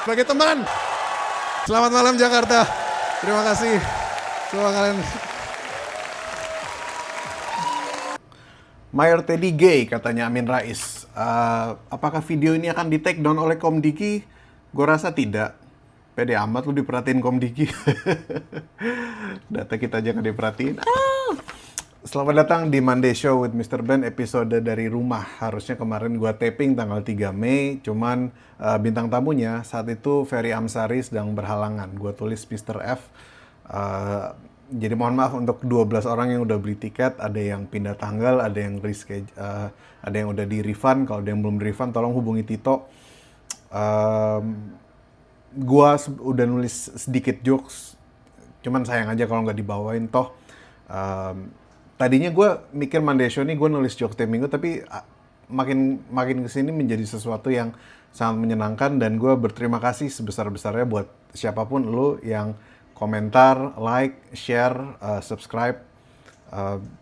Sebagai teman, selamat malam Jakarta. Terima kasih semua kalian. Mayor Teddy gay, katanya Amin Rais. Apakah video ini akan di take down oleh Komdiki? Gue rasa tidak. Pede amat lu diperhatiin Komdiki. Data kita aja nggak diperhatiin. Selamat datang di Monday Show with Mr. Ben, episode dari rumah. Harusnya kemarin gua taping tanggal 3 Mei, cuman bintang tamunya saat itu Ferry Amsari sedang berhalangan. Gua tulis Mr. F. Jadi mohon maaf untuk 12 orang yang udah beli tiket, ada yang pindah tanggal, ada yang reschedule, ada yang udah di refund. Kalau ada yang belum di refund, tolong hubungi Tito. Gua udah nulis sedikit jokes, cuman sayang aja kalau nggak dibawain toh. Tadinya gue mikir Monday Show ini gue nulis jokes tiap minggu, tapi makin kesini menjadi sesuatu yang sangat menyenangkan, dan gue berterima kasih sebesar-besarnya buat siapapun lo yang komentar, like, share, subscribe.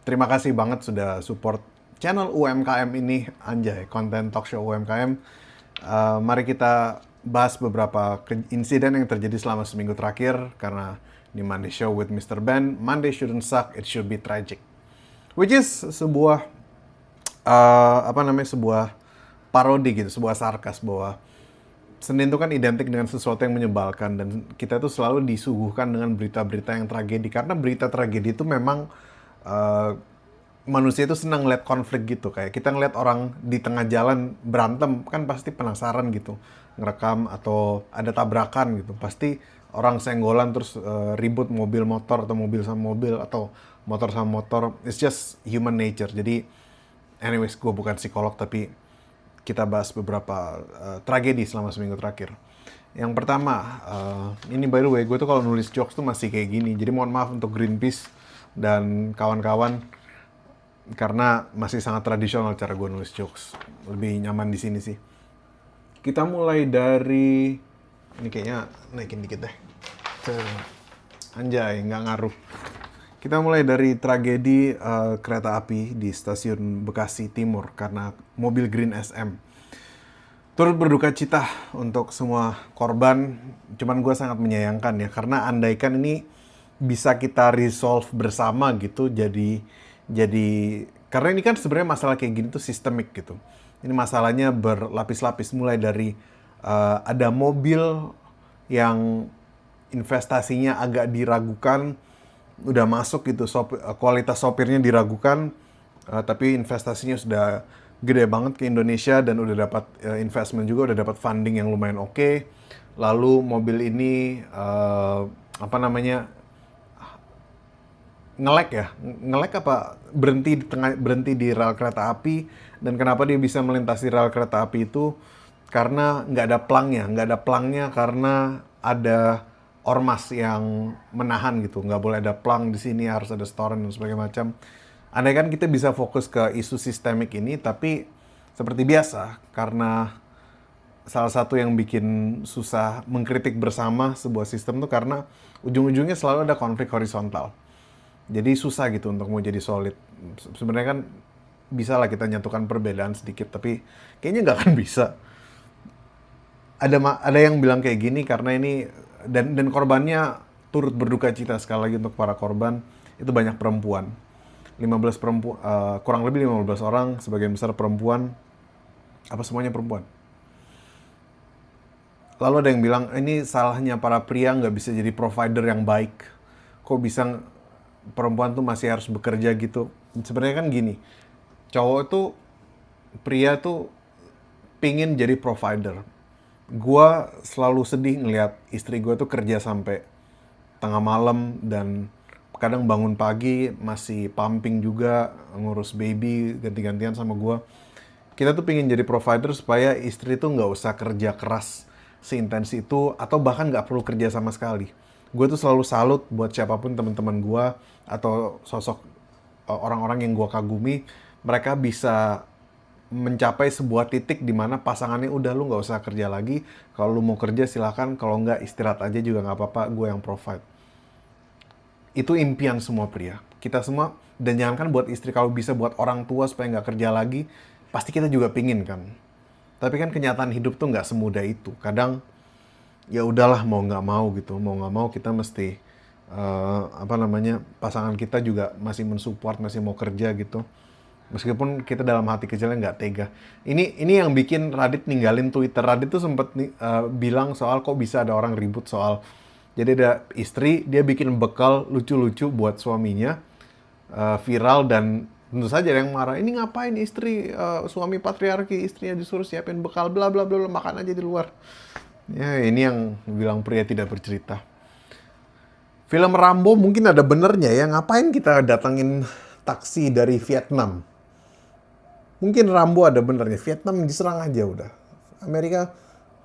Terima kasih banget sudah support channel UMKM ini, anjay, konten talk show UMKM. Mari kita bahas beberapa insiden yang terjadi selama seminggu terakhir, karena di Monday Show with Mr. Ben, Monday shouldn't suck, it should be tragic. Which is sebuah sebuah parodi gitu, sebuah sarkas bahwa Senin itu kan identik dengan sesuatu yang menyebalkan, dan kita tuh selalu disuguhkan dengan berita-berita yang tragedi, karena berita tragedi itu memang manusia itu senang ngeliat konflik gitu. Kayak kita ngeliat orang di tengah jalan berantem kan pasti penasaran gitu, ngerekam atau ada tabrakan gitu, pasti orang senggolan terus ribut mobil motor atau mobil sama mobil atau motor sama motor. It's just human nature. Jadi anyways, gue bukan psikolog, tapi kita bahas beberapa tragedi selama seminggu terakhir. Yang pertama, ini by the way, gue tuh kalau nulis jokes tuh masih kayak gini. Jadi mohon maaf untuk Greenpeace dan kawan-kawan, karena masih sangat tradisional cara gue nulis jokes. Lebih nyaman di sini sih. Kita mulai dari, ini kayaknya naikin dikit deh. Anjay, nggak ngaruh. Kita mulai dari tragedi kereta api di stasiun Bekasi Timur karena mobil Green SM. Turut berduka cita untuk semua korban, cuman gue sangat menyayangkan ya, karena andaikan ini bisa kita resolve bersama gitu, jadi karena ini kan sebenarnya masalah kayak gini tuh sistemik gitu. Ini masalahnya berlapis-lapis, mulai dari ada mobil yang investasinya agak diragukan, udah masuk gitu, kualitas sopirnya diragukan, tapi investasinya sudah gede banget ke Indonesia dan udah dapat investment juga, udah dapat funding yang lumayan oke. Lalu mobil ini ngelek apa berhenti di rel kereta api. Dan kenapa dia bisa melintasi rel kereta api itu? Karena nggak ada plangnya karena ada ormas yang menahan gitu, nggak boleh ada plang di sini, harus ada setoran dan sebagainya macam. Andai kan kita bisa fokus ke isu sistemik ini, tapi seperti biasa, karena salah satu yang bikin susah mengkritik bersama sebuah sistem tuh karena ujung-ujungnya selalu ada konflik horizontal. Jadi susah gitu untuk mau jadi solid. Sebenarnya kan bisa lah kita nyatukan perbedaan sedikit, tapi kayaknya nggak akan bisa. Ada yang bilang kayak gini karena ini, dan korbannya turut berduka cita sekali lagi untuk para korban, itu banyak perempuan. 15 perempuan, kurang lebih 15 orang, sebagian besar perempuan. Apa semuanya perempuan? Lalu ada yang bilang, ini salahnya para pria nggak bisa jadi provider yang baik. Kok bisa perempuan tuh masih harus bekerja gitu? Sebenarnya kan gini, pria tuh pingin jadi provider. Gua selalu sedih ngelihat istri gue tuh kerja sampai tengah malam, dan kadang bangun pagi masih pumping juga, ngurus baby ganti-gantian sama gue. Kita tuh pingin jadi provider supaya istri tuh nggak usah kerja keras seintens itu, atau bahkan nggak perlu kerja sama sekali. Gue tuh selalu salut buat siapapun teman-teman gue atau sosok orang-orang yang gue kagumi, mereka bisa mencapai sebuah titik di mana pasangannya udah, lu nggak usah kerja lagi, kalau lu mau kerja silakan, kalau nggak istirahat aja juga nggak apa-apa, gue yang provide. Itu impian semua pria, kita semua, dan jangankan buat istri, kalau bisa buat orang tua supaya nggak kerja lagi, pasti kita juga pingin kan. Tapi kan kenyataan hidup tuh nggak semudah itu. Kadang ya udahlah mau nggak mau gitu, mau nggak mau kita mesti apa namanya, pasangan kita juga masih mensupport, masih mau kerja gitu. Meskipun kita dalam hati kecilnya nggak tega. Ini yang bikin Radit ninggalin Twitter. Radit tuh sempet bilang soal kok bisa ada orang ribut soal, jadi ada istri, dia bikin bekal lucu-lucu buat suaminya, viral, dan tentu saja ada yang marah. Ini ngapain istri, suami patriarki, istrinya disuruh siapin bekal, bla bla bla, makan aja di luar. Ya ini yang bilang pria tidak bercerita. Film Rambo mungkin ada benernya ya, ngapain kita datangin taksi dari Vietnam? Mungkin Rambo ada benernya, Vietnam diserang aja udah. Amerika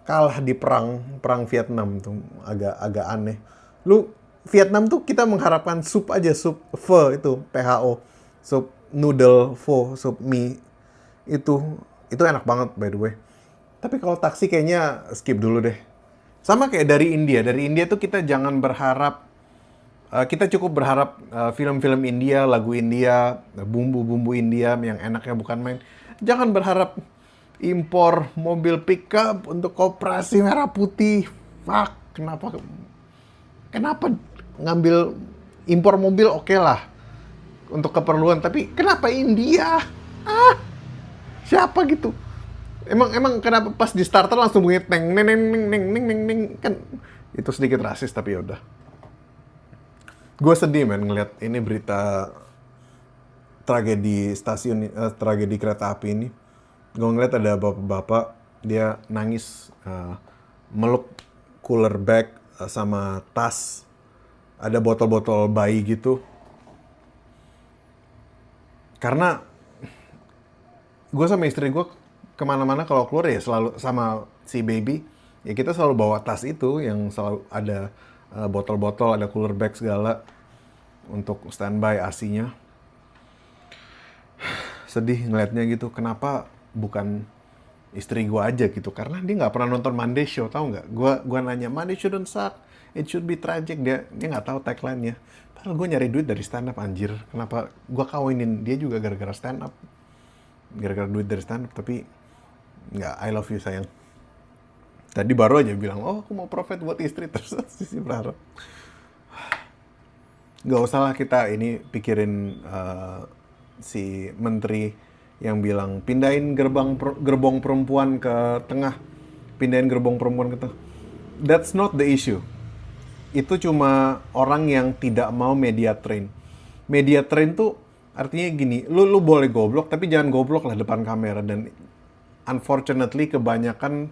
kalah di perang Vietnam tuh, agak aneh. Lu Vietnam tuh kita mengharapkan sup aja, sup pho itu, PHO, sup noodle pho, sup mie itu enak banget by the way. Tapi kalau taksi kayaknya skip dulu deh. Sama kayak dari India. Dari India tuh kita jangan berharap, kita cukup berharap film-film India, lagu India, bumbu-bumbu India yang enaknya bukan main. Jangan berharap impor mobil pickup untuk Koperasi Merah Putih. Fuck, kenapa ngambil impor mobil oke lah untuk keperluan, tapi kenapa India? Siapa gitu? Emang kenapa pas di starter langsung bunyi neng neng neng neng neng neng neng neng, kan itu sedikit rasis tapi yaudah. Gue sedih men ngeliat ini berita tragedi tragedi kereta api ini. Gue ngeliat ada bapak-bapak, dia nangis, meluk cooler bag sama tas, ada botol-botol bayi gitu. Karena gue sama istri gue kemana-mana kalau keluar ya selalu sama si baby, ya kita selalu bawa tas itu yang selalu ada botol-botol, ada cooler bag segala untuk standby ASI-nya. Sedih ngeliatnya gitu, kenapa bukan istri gue aja gitu, karena dia nggak pernah nonton Monday Show, tau nggak? Gue nanya, Monday shouldn't suck, it should be tragic, dia nggak tahu tagline-nya. Padahal gue nyari duit dari stand up, anjir. Kenapa gue kawinin dia juga gara-gara stand up, gara-gara duit dari stand up, tapi nggak, I love you sayang. Tadi baru aja bilang, oh aku mau profit buat istri, terus sisi berharap. Nggak usah lah kita ini pikirin si menteri yang bilang pindahin gerbong perempuan ke tengah, pindahin gerbong perempuan ke tengah. That's not the issue. Itu cuma orang yang tidak mau media train. Media train tuh artinya gini, lu boleh goblok tapi jangan goblok lah depan kamera. Dan unfortunately kebanyakan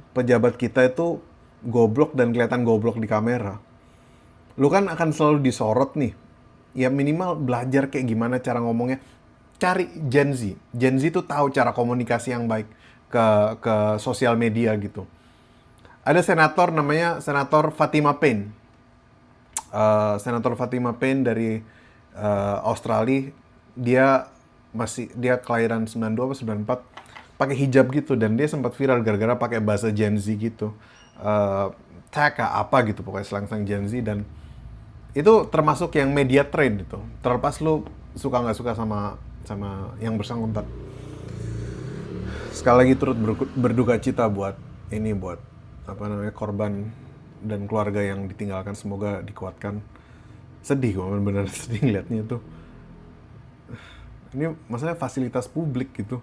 pejabat kita itu goblok dan kelihatan goblok di kamera. Lu kan akan selalu disorot nih. Ya minimal belajar kayak gimana cara ngomongnya. Cari Gen Z. Gen Z tuh tahu cara komunikasi yang baik ke sosial media gitu. Ada senator namanya Senator Fatima Paine. Senator Fatima Paine dari Australia. Dia kelahiran 92 atau 94, pakai hijab gitu, dan dia sempat viral gara-gara pakai bahasa Gen Z gitu. Taka apa gitu pokoknya slang-slang Gen Z, dan itu termasuk yang media trend itu. Terlepas lu suka nggak suka sama yang bersangkutan. Sekali lagi turut berduka cita buat korban dan keluarga yang ditinggalkan, semoga dikuatkan. Sedih gue bener-bener sedih ngeliatnya tuh. Ini masalah fasilitas publik gitu.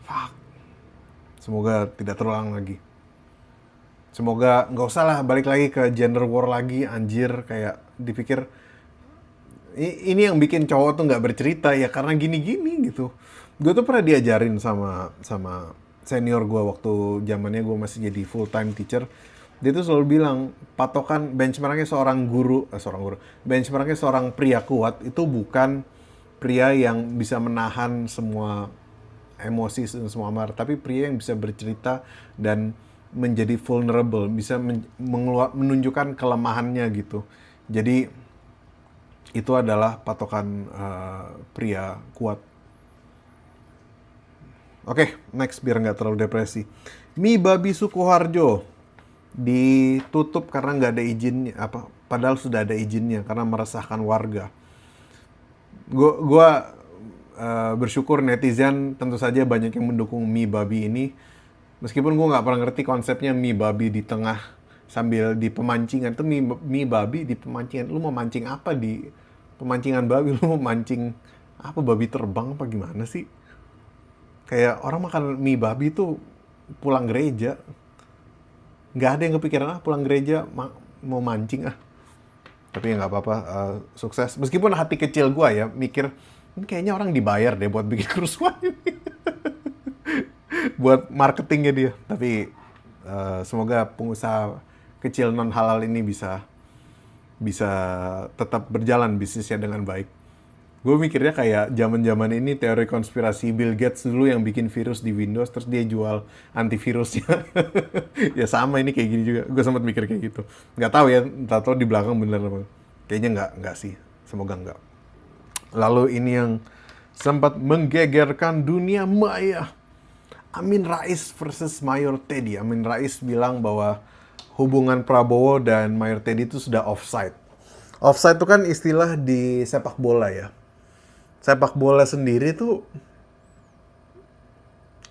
Fuck. Semoga tidak terulang lagi. Semoga nggak usah lah balik lagi ke gender war lagi, anjir. Kayak dipikir ini yang bikin cowok tuh nggak bercerita ya karena gini-gini gitu. Gue tuh pernah diajarin sama senior gue waktu zamannya gue masih jadi full time teacher. Dia tuh selalu bilang patokan benchmarknya benchmarknya seorang pria kuat itu bukan pria yang bisa menahan semua emosi dan semua amarah, tapi pria yang bisa bercerita dan menjadi vulnerable, bisa menunjukkan kelemahannya gitu. Jadi itu adalah patokan pria kuat. Oke, next biar nggak terlalu depresi. Mie babi Sukoharjo ditutup karena nggak ada izinnya, padahal sudah ada izinnya karena meresahkan warga. Gua bersyukur netizen tentu saja banyak yang mendukung mie babi ini. Meskipun gue nggak pernah ngerti konsepnya mie babi di tengah sambil di pemancingan. Itu mie babi di pemancingan. Lu mau mancing apa di pemancingan babi? Lu mau mancing apa, babi terbang apa gimana sih? Kayak orang makan mie babi tuh pulang gereja. Nggak ada yang kepikiran pulang gereja mau mancing Tapi ya nggak apa-apa, sukses. Meskipun hati kecil gue ya mikir, ini kayaknya orang dibayar deh buat bikin kerusuhan ini. Buat marketingnya dia. Tapi semoga pengusaha kecil non halal ini bisa tetap berjalan bisnisnya dengan baik. Gue mikirnya kayak zaman-zaman ini teori konspirasi Bill Gates dulu yang bikin virus di Windows, terus dia jual antivirusnya. Ya sama ini kayak gini juga. Gue sempat mikir kayak gitu. Nggak tahu ya, entah tahu di belakang bener apa. Kayaknya nggak sih. Semoga nggak. Lalu ini yang sempat menggegerkan dunia maya. Amin Rais versus Mayor Teddy. Amin Rais bilang bahwa hubungan Prabowo dan Mayor Teddy itu sudah offside. Offside itu kan istilah di sepak bola ya. Sepak bola sendiri tuh,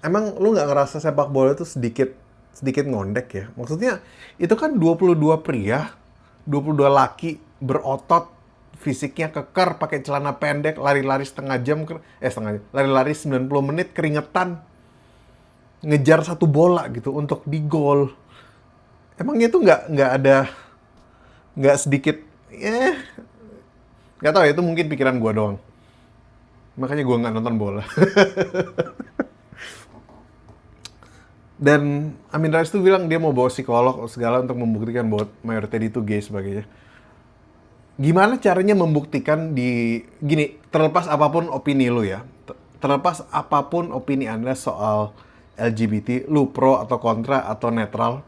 emang lu nggak ngerasa sepak bola itu sedikit ngondek ya? Maksudnya itu kan 22 pria, 22 laki berotot, fisiknya kekar, pakai celana pendek, lari-lari lari-lari 90 menit keringetan, ngejar satu bola gitu untuk di gol. Emangnya itu nggak sedikit, nggak tahu ya, itu mungkin pikiran gua doang. Makanya gue nggak nonton bola. Dan Amin Rais tuh bilang dia mau bawa psikolog segala untuk membuktikan bahwa Mayor Teddy itu gay sebagainya. Gimana caranya membuktikan gini, terlepas apapun opini lu ya, terlepas apapun opini Anda soal LGBT, lu pro atau kontra atau netral,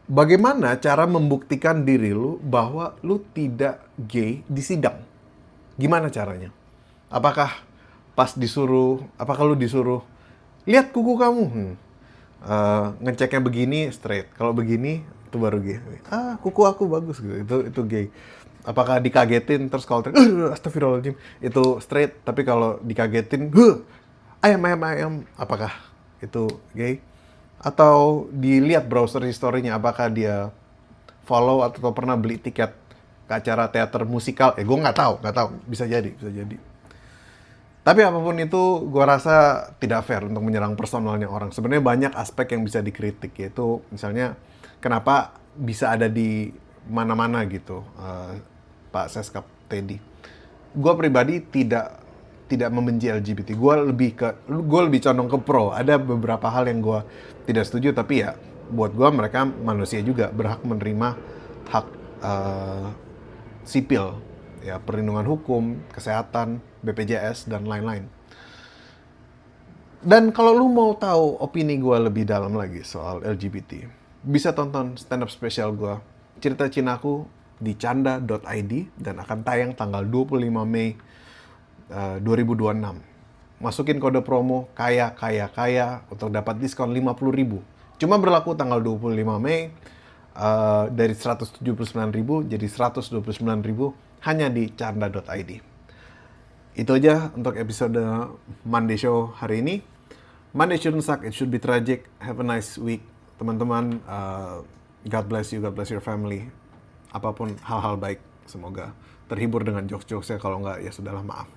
bagaimana cara membuktikan diri lu bahwa lu tidak gay di sidang? Gimana caranya? Apakah lu disuruh, lihat kuku kamu, ngeceknya begini straight, kalau begini itu baru gay. Kuku aku bagus gitu, itu gay. Apakah dikagetin terus kalau astagfirullahaladzim, itu straight, tapi kalau dikagetin, ayam, apakah itu gay? Atau dilihat browser history-nya, apakah dia follow atau pernah beli tiket ke acara teater musikal? Gue nggak tahu, bisa jadi. Tapi apapun itu, gue rasa tidak fair untuk menyerang personalnya orang. Sebenarnya banyak aspek yang bisa dikritik, yaitu misalnya kenapa bisa ada di mana-mana gitu, Pak Seskap Teddy. Gue pribadi tidak membenci LGBT. Gue lebih condong ke pro. Ada beberapa hal yang gue tidak setuju, tapi ya buat gue mereka manusia juga, berhak menerima hak sipil, ya, perlindungan hukum, kesehatan, BPJS, dan lain-lain. Dan kalau lu mau tahu opini gue lebih dalam lagi soal LGBT, bisa tonton stand up spesial gue, Cerita Cinaku, di canda.id, dan akan tayang tanggal 25 Mei 2026. Masukin kode promo kaya untuk dapat diskon 50.000. Cuma berlaku tanggal 25 Mei, dari 179.000 jadi 129.000 hanya di canda.id. Itu aja untuk episode Monday Show hari ini. Monday shouldn't suck, it should be tragic. Have a nice week, teman-teman. God bless you, God bless your family. Apapun hal-hal baik, semoga terhibur dengan jokes-jokesnya. Kalau nggak, ya sudahlah, maaf.